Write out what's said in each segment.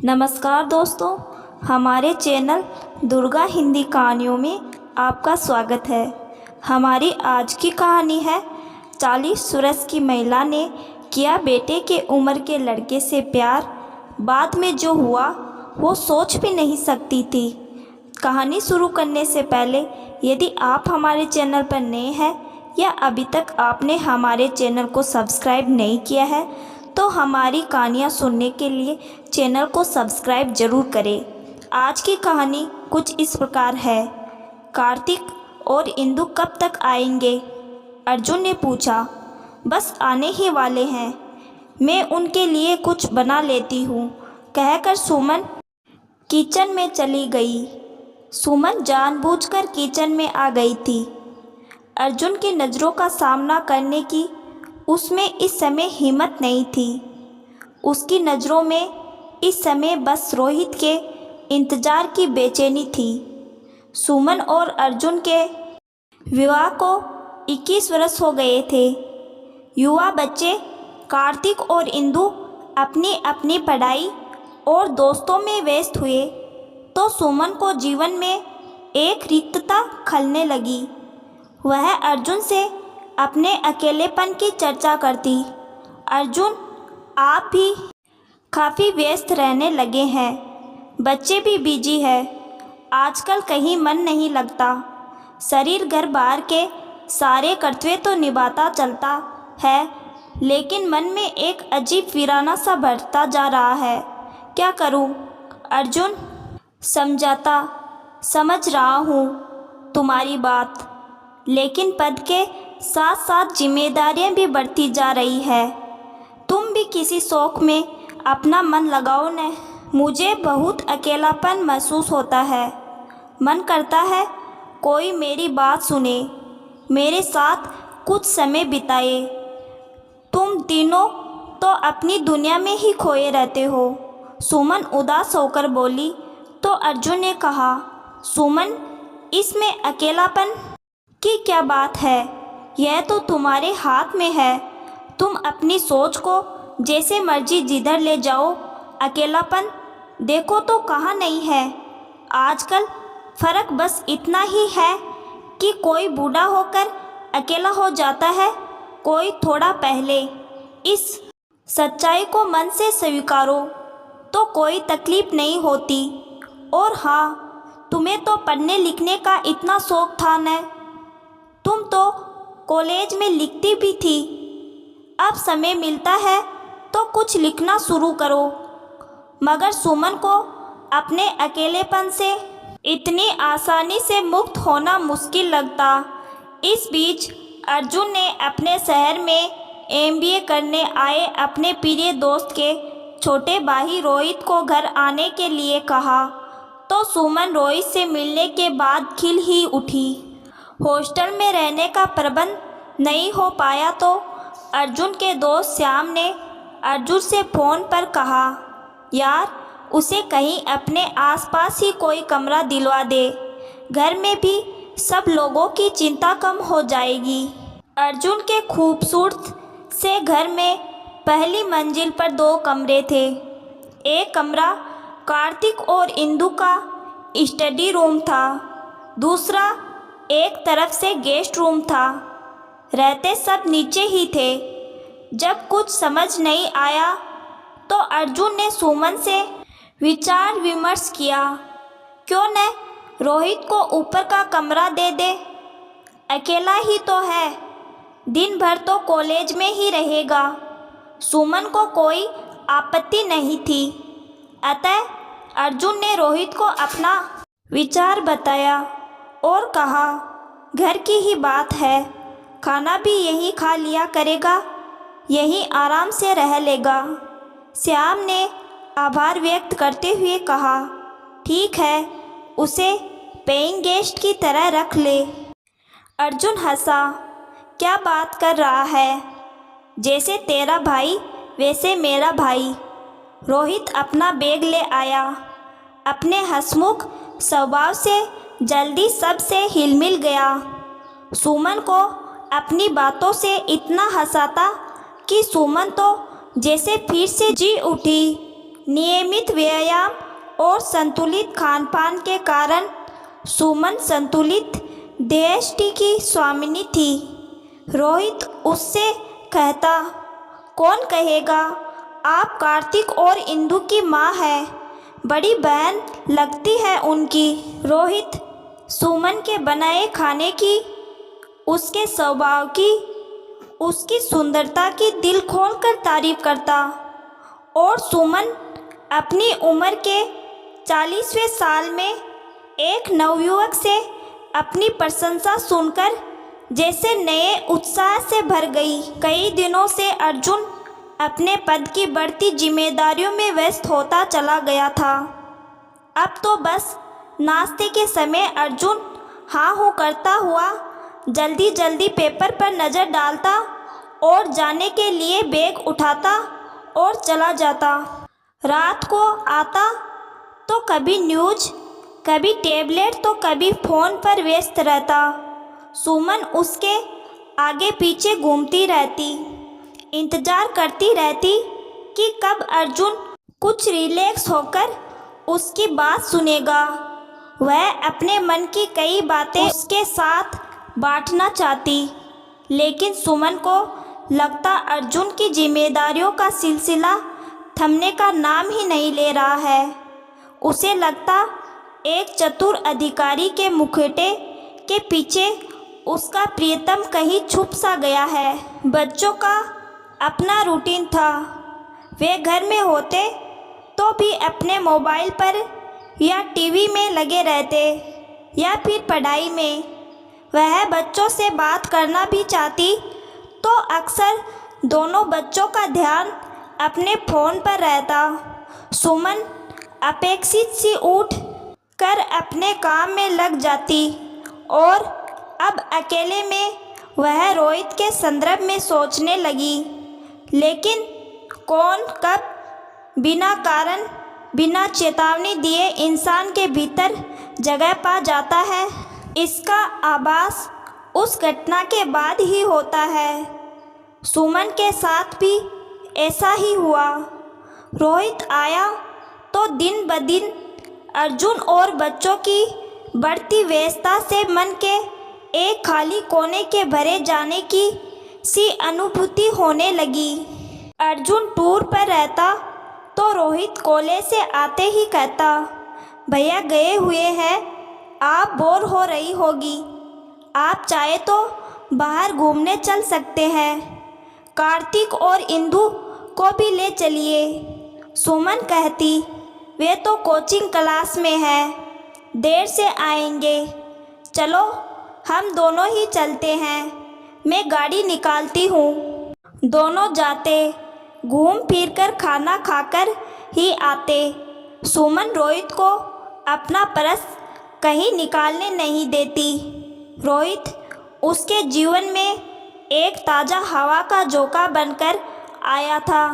नमस्कार दोस्तों, हमारे चैनल दुर्गा हिंदी कहानियों में आपका स्वागत है। हमारी आज की कहानी है 40 वर्ष की महिला ने किया बेटे के उम्र के लड़के से प्यार। बाद में जो हुआ वो सोच भी नहीं सकती थी। कहानी शुरू करने से पहले यदि आप हमारे चैनल पर नए हैं या अभी तक आपने हमारे चैनल को सब्सक्राइब नहीं किया है तो हमारी कहानियाँ सुनने के लिए चैनल को सब्सक्राइब ज़रूर करें। आज की कहानी कुछ इस प्रकार है। कार्तिक और इंदु कब तक आएंगे? अर्जुन ने पूछा। बस आने ही वाले हैं, मैं उनके लिए कुछ बना लेती हूँ, कहकर सुमन किचन में चली गई। सुमन जानबूझकर किचन में आ गई थी। अर्जुन की नज़रों का सामना करने की उसमें इस समय हिम्मत नहीं थी। उसकी नज़रों में इस समय बस रोहित के इंतज़ार की बेचैनी थी। सुमन और अर्जुन के विवाह को 21 वर्ष हो गए थे। युवा बच्चे कार्तिक और इंदु अपनी अपनी पढ़ाई और दोस्तों में व्यस्त हुए तो सुमन को जीवन में एक रिक्तता खलने लगी। वह अर्जुन से अपने अकेलेपन की चर्चा करती। अर्जुन, आप भी काफ़ी व्यस्त रहने लगे हैं, बच्चे भी बिजी है, आजकल कहीं मन नहीं लगता। शरीर घर बाहर के सारे कर्तव्य तो निभाता चलता है, लेकिन मन में एक अजीब वीराना सा बढ़ता जा रहा है। क्या करूं? अर्जुन समझाता। समझ रहा हूं तुम्हारी बात, लेकिन पद के साथ साथ जिम्मेदारियां भी बढ़ती जा रही है। तुम भी किसी शौक़ में अपना मन लगाओ न। मुझे बहुत अकेलापन महसूस होता है। मन करता है कोई मेरी बात सुने, मेरे साथ कुछ समय बिताए। तुम तीनों तो अपनी दुनिया में ही खोए रहते हो। सुमन उदास होकर बोली तो अर्जुन ने कहा, सुमन, इसमें अकेलापन की क्या बात है? यह तो तुम्हारे हाथ में है। तुम अपनी सोच को जैसे मर्जी जिधर ले जाओ। अकेलापन देखो तो कहाँ नहीं है। आजकल फ़र्क बस इतना ही है कि कोई बूढ़ा होकर अकेला हो जाता है, कोई थोड़ा पहले। इस सच्चाई को मन से स्वीकारो तो कोई तकलीफ़ नहीं होती। और हाँ, तुम्हें तो पढ़ने लिखने का इतना शौक़ था न। तुम तो कॉलेज में लिखती भी थी। अब समय मिलता है तो कुछ लिखना शुरू करो। मगर सुमन को अपने अकेलेपन से इतनी आसानी से मुक्त होना मुश्किल लगता। इस बीच अर्जुन ने अपने शहर में MBA करने आए अपने प्रिय दोस्त के छोटे भाई रोहित को घर आने के लिए कहा तो सुमन रोहित से मिलने के बाद खिल ही उठी। हॉस्टल में रहने का प्रबंध नहीं हो पाया तो अर्जुन के दोस्त श्याम ने अर्जुन से फ़ोन पर कहा, यार, उसे कहीं अपने आसपास ही कोई कमरा दिलवा दे। घर में भी सब लोगों की चिंता कम हो जाएगी। अर्जुन के खूबसूरत से घर में पहली मंजिल पर 2 कमरे थे। एक कमरा कार्तिक और इंदु का स्टडी रूम था, दूसरा एक तरफ से गेस्ट रूम था। रहते सब नीचे ही थे। जब कुछ समझ नहीं आया तो अर्जुन ने सुमन से विचार विमर्श किया, क्यों न रोहित को ऊपर का कमरा दे दे। अकेला ही तो है, दिन भर तो कॉलेज में ही रहेगा। सुमन को कोई आपत्ति नहीं थी। अतः अर्जुन ने रोहित को अपना विचार बताया और कहा, घर की ही बात है, खाना भी यहीं खा लिया करेगा, यहीं आराम से रह लेगा। श्याम ने आभार व्यक्त करते हुए कहा, ठीक है, उसे पेइंग गेस्ट की तरह रख ले। अर्जुन हंसा, क्या बात कर रहा है? जैसे तेरा भाई वैसे मेरा भाई। रोहित अपना बैग ले आया। अपने हंसमुख स्वभाव से जल्दी सबसे हिलमिल गया। सुमन को अपनी बातों से इतना हंसाता कि सुमन तो जैसे फिर से जी उठी। नियमित व्यायाम और संतुलित खानपान के कारण सुमन संतुलित देहयष्टि की स्वामिनी थी। रोहित उससे कहता, कौन कहेगा आप कार्तिक और इंदु की माँ है, बड़ी बहन लगती है उनकी। रोहित सुमन के बनाए खाने की, उसके स्वभाव की, उसकी सुंदरता की दिल खोलकर तारीफ करता और सुमन अपनी उम्र के 40वें साल में एक नवयुवक से अपनी प्रशंसा सुनकर जैसे नए उत्साह से भर गई। कई दिनों से अर्जुन अपने पद की बढ़ती जिम्मेदारियों में व्यस्त होता चला गया था। अब तो बस नाश्ते के समय अर्जुन हाँ हो करता हुआ जल्दी जल्दी पेपर पर नज़र डालता और जाने के लिए बैग उठाता और चला जाता। रात को आता तो कभी न्यूज़, कभी टैबलेट तो कभी फ़ोन पर व्यस्त रहता। सुमन उसके आगे पीछे घूमती रहती, इंतज़ार करती रहती कि कब अर्जुन कुछ रिलैक्स होकर उसकी बात सुनेगा। वह अपने मन की कई बातें उसके साथ बांटना चाहती, लेकिन सुमन को लगता अर्जुन की जिम्मेदारियों का सिलसिला थमने का नाम ही नहीं ले रहा है। उसे लगता एक चतुर अधिकारी के मुखौटे के पीछे उसका प्रियतम कहीं छुप सा गया है। बच्चों का अपना रूटीन था। वे घर में होते तो भी अपने मोबाइल पर या टीवी में लगे रहते या फिर पढ़ाई में। वह बच्चों से बात करना भी चाहती तो अक्सर दोनों बच्चों का ध्यान अपने फ़ोन पर रहता। सुमन अपेक्षित सी उठ कर अपने काम में लग जाती और अब अकेले में वह रोहित के संदर्भ में सोचने लगी। लेकिन कौन कब बिना कारण, बिना चेतावनी दिए इंसान के भीतर जगह पा जाता है, इसका आभास उस घटना के बाद ही होता है। सुमन के साथ भी ऐसा ही हुआ। रोहित आया तो दिन ब दिन अर्जुन और बच्चों की बढ़ती व्यस्तता से मन के एक खाली कोने के भरे जाने की सी अनुभूति होने लगी। अर्जुन टूर पर रहता तो रोहित कॉलेज से आते ही कहता, भैया गए हुए हैं, आप बोर हो रही होगी, आप चाहे तो बाहर घूमने चल सकते हैं, कार्तिक और इंदु को भी ले चलिए। सुमन कहती, वे तो कोचिंग क्लास में है, देर से आएंगे, चलो हम दोनों ही चलते हैं, मैं गाड़ी निकालती हूँ। दोनों जाते, घूम फिर कर खाना खाकर ही आते। सुमन रोहित को अपना पर्स कहीं निकालने नहीं देती। रोहित उसके जीवन में एक ताज़ा हवा का झोंका बनकर आया था।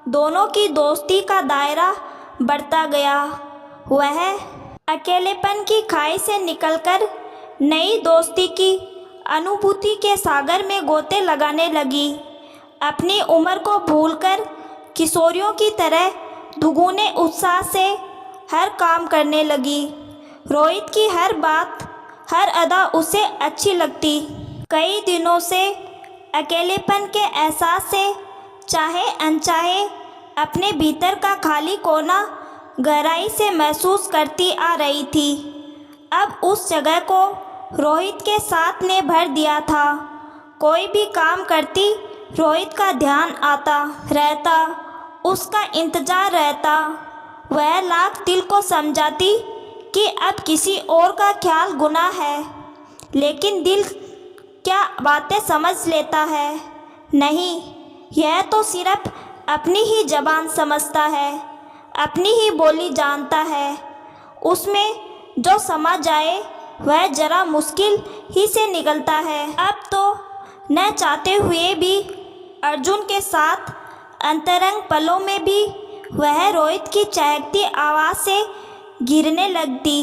दोनों की दोस्ती का दायरा बढ़ता गया। वह अकेलेपन की खाई से निकलकर नई दोस्ती की अनुभूति के सागर में गोते लगाने लगी। अपनी उम्र को भूलकर किशोरियों की तरह दुगुने उत्साह से हर काम करने लगी। रोहित की हर बात, हर अदा उसे अच्छी लगती। कई दिनों से अकेलेपन के एहसास से चाहे अनचाहे अपने भीतर का खाली कोना गहराई से महसूस करती आ रही थी। अब उस जगह को रोहित के साथ ने भर दिया था। कोई भी काम करती रोहित का ध्यान आता रहता, उसका इंतज़ार रहता। वह लाख दिल को समझाती कि अब किसी और का ख्याल गुनाह है, लेकिन दिल क्या बातें समझ लेता है। नहीं, यह तो सिर्फ अपनी ही ज़बान समझता है, अपनी ही बोली जानता है। उसमें जो समा जाए वह ज़रा मुश्किल ही से निकलता है। अब तो न चाहते हुए भी अर्जुन के साथ अंतरंग पलों में भी वह रोहित की चहकती आवाज़ से गिरने लगती।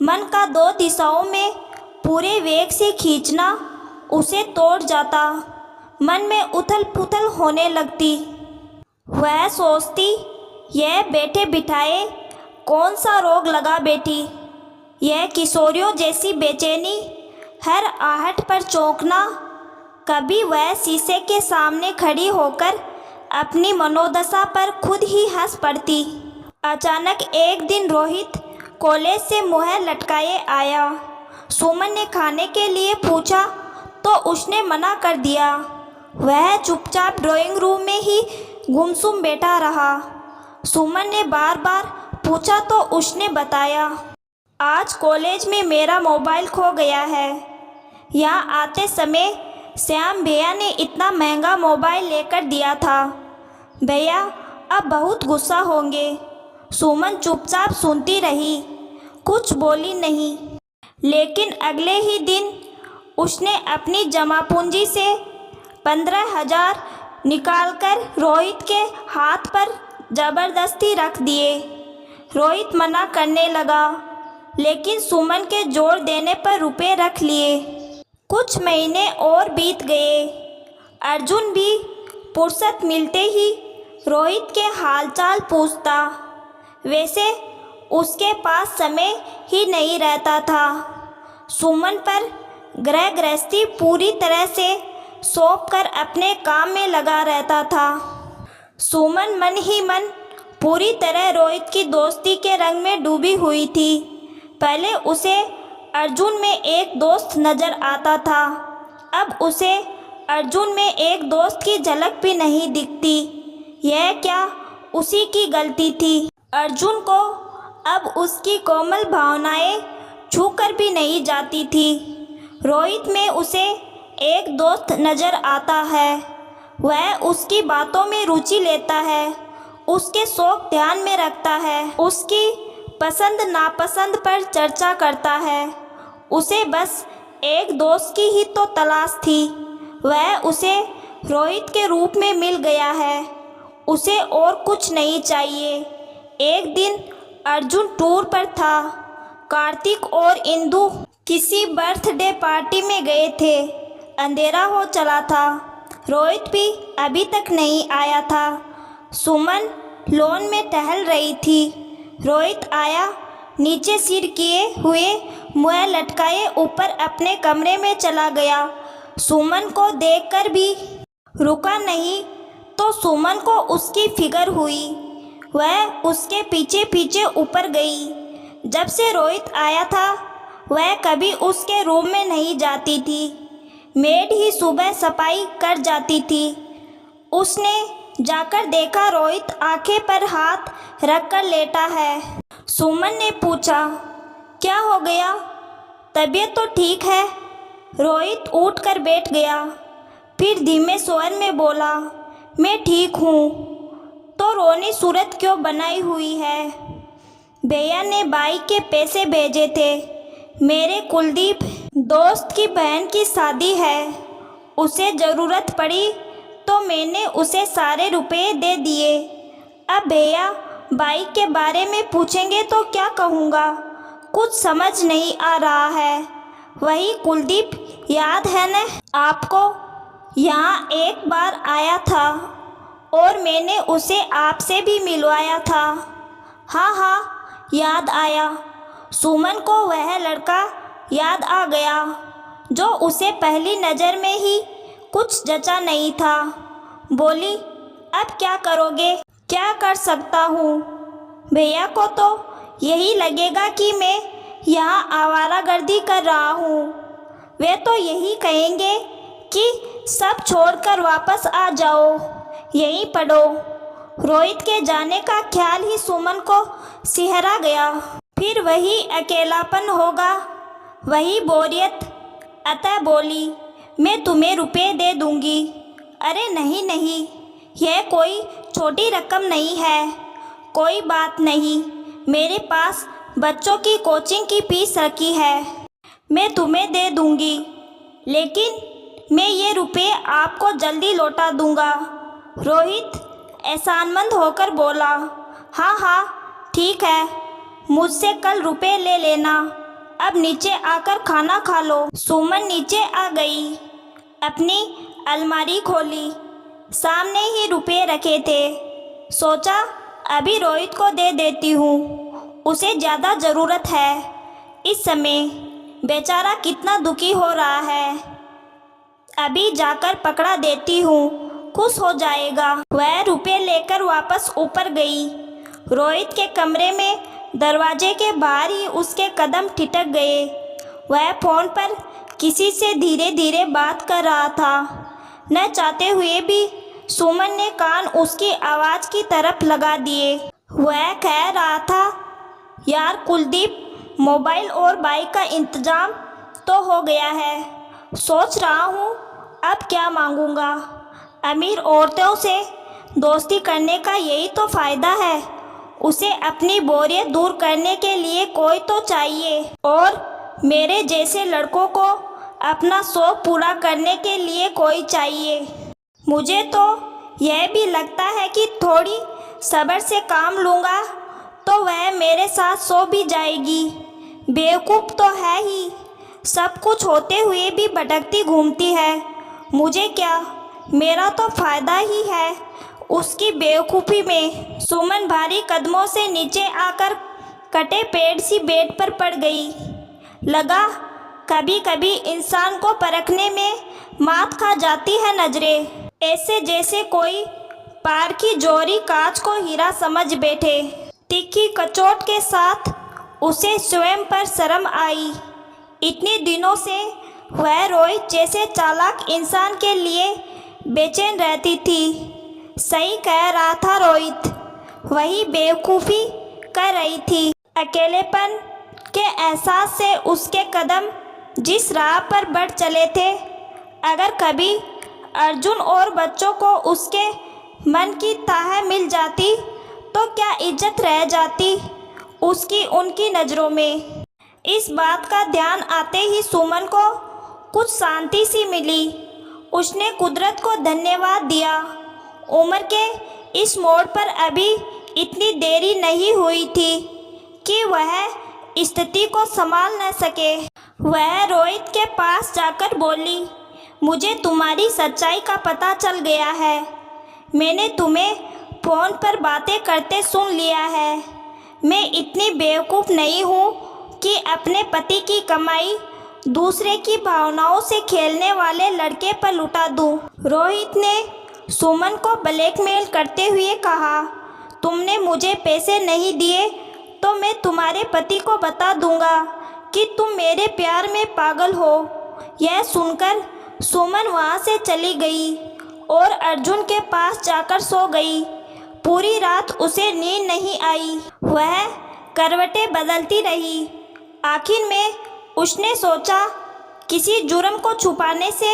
मन का दो दिशाओं में पूरे वेग से खींचना उसे तोड़ जाता। मन में उथल पुथल होने लगती। वह सोचती यह बैठे बिठाए कौन सा रोग लगा बेटी, यह किशोरियों जैसी बेचैनी, हर आहट पर चौंकना। कभी वह शीशे के सामने खड़ी होकर अपनी मनोदशा पर खुद ही हंस पड़ती। अचानक एक दिन रोहित कॉलेज से मुँह लटकाए आया। सुमन ने खाने के लिए पूछा तो उसने मना कर दिया। वह चुपचाप ड्राइंग रूम में ही गुमसुम बैठा रहा। सुमन ने बार बार पूछा तो उसने बताया, आज कॉलेज में मेरा मोबाइल खो गया है। यहाँ आते समय श्याम भैया ने इतना महंगा मोबाइल लेकर दिया था। भैया अब बहुत गुस्सा होंगे। सुमन चुपचाप सुनती रही, कुछ बोली नहीं। लेकिन अगले ही दिन उसने अपनी जमा पूंजी से 15,000 निकालकर रोहित के हाथ पर ज़बरदस्ती रख दिए। रोहित मना करने लगा, लेकिन सुमन के जोर देने पर रुपए रख लिए। कुछ महीने और बीत गए। अर्जुन भी फुर्सत मिलते ही रोहित के हालचाल पूछता। वैसे उसके पास समय ही नहीं रहता था। सुमन पर गृह गृहस्थी पूरी तरह से सौंप कर अपने काम में लगा रहता था। सुमन मन ही मन पूरी तरह रोहित की दोस्ती के रंग में डूबी हुई थी। पहले उसे अर्जुन में एक दोस्त नज़र आता था, अब उसे अर्जुन में एक दोस्त की झलक भी नहीं दिखती। यह क्या उसी की गलती थी? अर्जुन को अब उसकी कोमल भावनाएं छूकर भी नहीं जाती थी। रोहित में उसे एक दोस्त नज़र आता है। वह उसकी बातों में रुचि लेता है, उसके शौक ध्यान में रखता है, उसकी पसंद नापसंद पर चर्चा करता है। उसे बस एक दोस्त की ही तो तलाश थी। वह उसे रोहित के रूप में मिल गया है। उसे और कुछ नहीं चाहिए। एक दिन अर्जुन टूर पर था। कार्तिक और इंदु किसी बर्थडे पार्टी में गए थे। अंधेरा हो चला था। रोहित भी अभी तक नहीं आया था। सुमन लॉन में टहल रही थी। रोहित आया, नीचे सिर किए हुए मुँह लटकाए ऊपर अपने कमरे में चला गया। सुमन को देखकर भी रुका नहीं तो सुमन को उसकी फिक्र हुई। वह उसके पीछे पीछे ऊपर गई। जब से रोहित आया था वह कभी उसके रूम में नहीं जाती थी। मेड ही सुबह सफाई कर जाती थी। उसने जाकर देखा रोहित आंखें पर हाथ रखकर लेटा है। सुमन ने पूछा, क्या हो गया? तबीयत तो ठीक है। रोहित उठकर बैठ गया, फिर धीमे स्वर में बोला, मैं ठीक हूँ। तो रोनी सूरत क्यों बनाई हुई है? भैया ने बाइक के पैसे भेजे थे। मेरे कुलदीप दोस्त की बहन की शादी है। उसे ज़रूरत पड़ी तो मैंने उसे सारे रुपए दे दिए। अब भैया बाइक के बारे में पूछेंगे तो क्या कहूँगा? कुछ समझ नहीं आ रहा है। वही कुलदीप याद है न आपको? यहाँ एक बार आया था और मैंने उसे आपसे भी मिलवाया था। हाँ हाँ, याद आया। सुमन को वह लड़का याद आ गया जो उसे पहली नज़र में ही कुछ जचा नहीं था। बोली, अब क्या करोगे? क्या कर सकता हूँ? भैया को तो यही लगेगा कि मैं यहाँ आवारागर्दी कर रहा हूँ। वे तो यही कहेंगे कि सब छोड़कर वापस आ जाओ, यहीं पढ़ो। रोहित के जाने का ख्याल ही सुमन को सिहरा गया। फिर वही अकेलापन होगा, वही बोरियत। अतः बोली, मैं तुम्हें रुपए दे दूंगी। अरे नहीं नहीं, यह कोई छोटी रकम नहीं है। कोई बात नहीं, मेरे पास बच्चों की कोचिंग की फीस रखी है, मैं तुम्हें दे दूंगी। लेकिन मैं ये रुपए आपको जल्दी लौटा दूंगा। रोहित एहसानमंद होकर बोला, हाँ हाँ ठीक है, मुझसे कल रुपए ले लेना। अब नीचे आकर खाना खा लो। सुमन नीचे आ गई, अपनी अलमारी खोली। सामने ही रुपए रखे थे। सोचा अभी रोहित को दे देती हूँ, उसे ज़्यादा ज़रूरत है इस समय। बेचारा कितना दुखी हो रहा है। अभी जाकर पकड़ा देती हूँ, खुश हो जाएगा। वह रुपये लेकर वापस ऊपर गई। रोहित के कमरे में दरवाजे के बाहर ही उसके कदम ठिठक गए। वह फ़ोन पर किसी से धीरे धीरे बात कर रहा था। न चाहते हुए भी सुमन ने कान उसकी आवाज़ की तरफ लगा दिए। वह कह रहा था, यार कुलदीप, मोबाइल और बाइक का इंतज़ाम तो हो गया है। सोच रहा हूँ अब क्या मांगूंगा। अमीर औरतों से दोस्ती करने का यही तो फ़ायदा है। उसे अपनी बोरियत दूर करने के लिए कोई तो चाहिए, और मेरे जैसे लड़कों को अपना शौक़ पूरा करने के लिए कोई चाहिए। मुझे तो यह भी लगता है कि थोड़ी सब्र से काम लूँगा तो वह मेरे साथ सो भी जाएगी। बेवकूफ़ तो है ही, सब कुछ होते हुए भी भटकती घूमती है। मुझे क्या, मेरा तो फ़ायदा ही है उसकी बेवकूफ़ी में। सुमन भारी कदमों से नीचे आकर कटे पेड़ सी बेड पर पड़ गई। लगा कभी कभी इंसान को परखने में मात खा जाती है नज़रें। ऐसे जैसे कोई पार की जोरी कांच को हीरा समझ बैठे। तीखी कचोट के साथ उसे स्वयं पर शर्म आई। इतने दिनों से वह रोहित जैसे चालाक इंसान के लिए बेचैन रहती थी। सही कह रहा था रोहित, वही बेवकूफ़ी कर रही थी। अकेलेपन के एहसास से उसके कदम जिस राह पर बढ़ चले थे, अगर कभी अर्जुन और बच्चों को उसके मन की ताह मिल जाती तो क्या इज्जत रह जाती उसकी उनकी नज़रों में। इस बात का ध्यान आते ही सुमन को कुछ शांति सी मिली। उसने कुदरत को धन्यवाद दिया। उम्र के इस मोड़ पर अभी इतनी देरी नहीं हुई थी कि वह स्थिति को संभाल न सके। वह रोहित के पास जाकर बोली, मुझे तुम्हारी सच्चाई का पता चल गया है। मैंने तुम्हें फ़ोन पर बातें करते सुन लिया है। मैं इतनी बेवकूफ़ नहीं हूँ कि अपने पति की कमाई दूसरे की भावनाओं से खेलने वाले लड़के पर लुटा दूँ। रोहित ने सुमन को ब्लैकमेल करते हुए कहा, तुमने मुझे पैसे नहीं दिए तो मैं तुम्हारे पति को बता दूंगा कि तुम मेरे प्यार में पागल हो। यह सुनकर सुमन वहाँ से चली गई और अर्जुन के पास जाकर सो गई। पूरी रात उसे नींद नहीं आई। वह करवटें बदलती रही। आखिर में उसने सोचा, किसी जुर्म को छुपाने से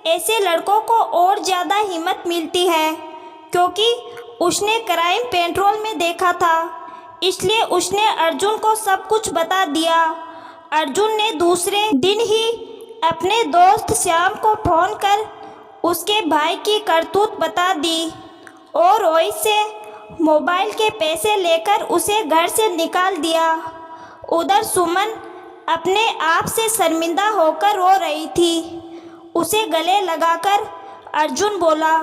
ऐसे लड़कों को और ज़्यादा हिम्मत मिलती है, क्योंकि उसने क्राइम पेट्रोल में देखा था। इसलिए उसने अर्जुन को सब कुछ बता दिया। अर्जुन ने दूसरे दिन ही अपने दोस्त श्याम को फ़ोन कर उसके भाई की करतूत बता दी और रोहित से मोबाइल के पैसे लेकर उसे घर से निकाल दिया। उधर सुमन अपने आप से शर्मिंदा होकर रो रही थी। उसे गले लगाकर अर्जुन बोला,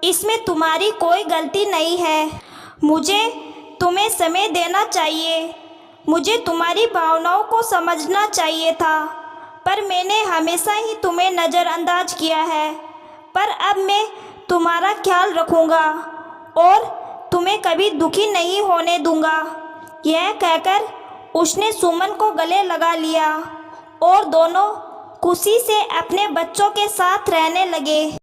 इसमें तुम्हारी कोई गलती नहीं है। मुझे तुम्हें समय देना चाहिए। मुझे तुम्हारी भावनाओं को समझना चाहिए था, पर मैंने हमेशा ही तुम्हें नज़रअंदाज किया है। पर अब मैं तुम्हारा ख्याल रखूँगा और तुम्हें कभी दुखी नहीं होने दूँगा। यह कहकर उसने सुमन को गले लगा लिया और दोनों खुशी से अपने बच्चों के साथ रहने लगे।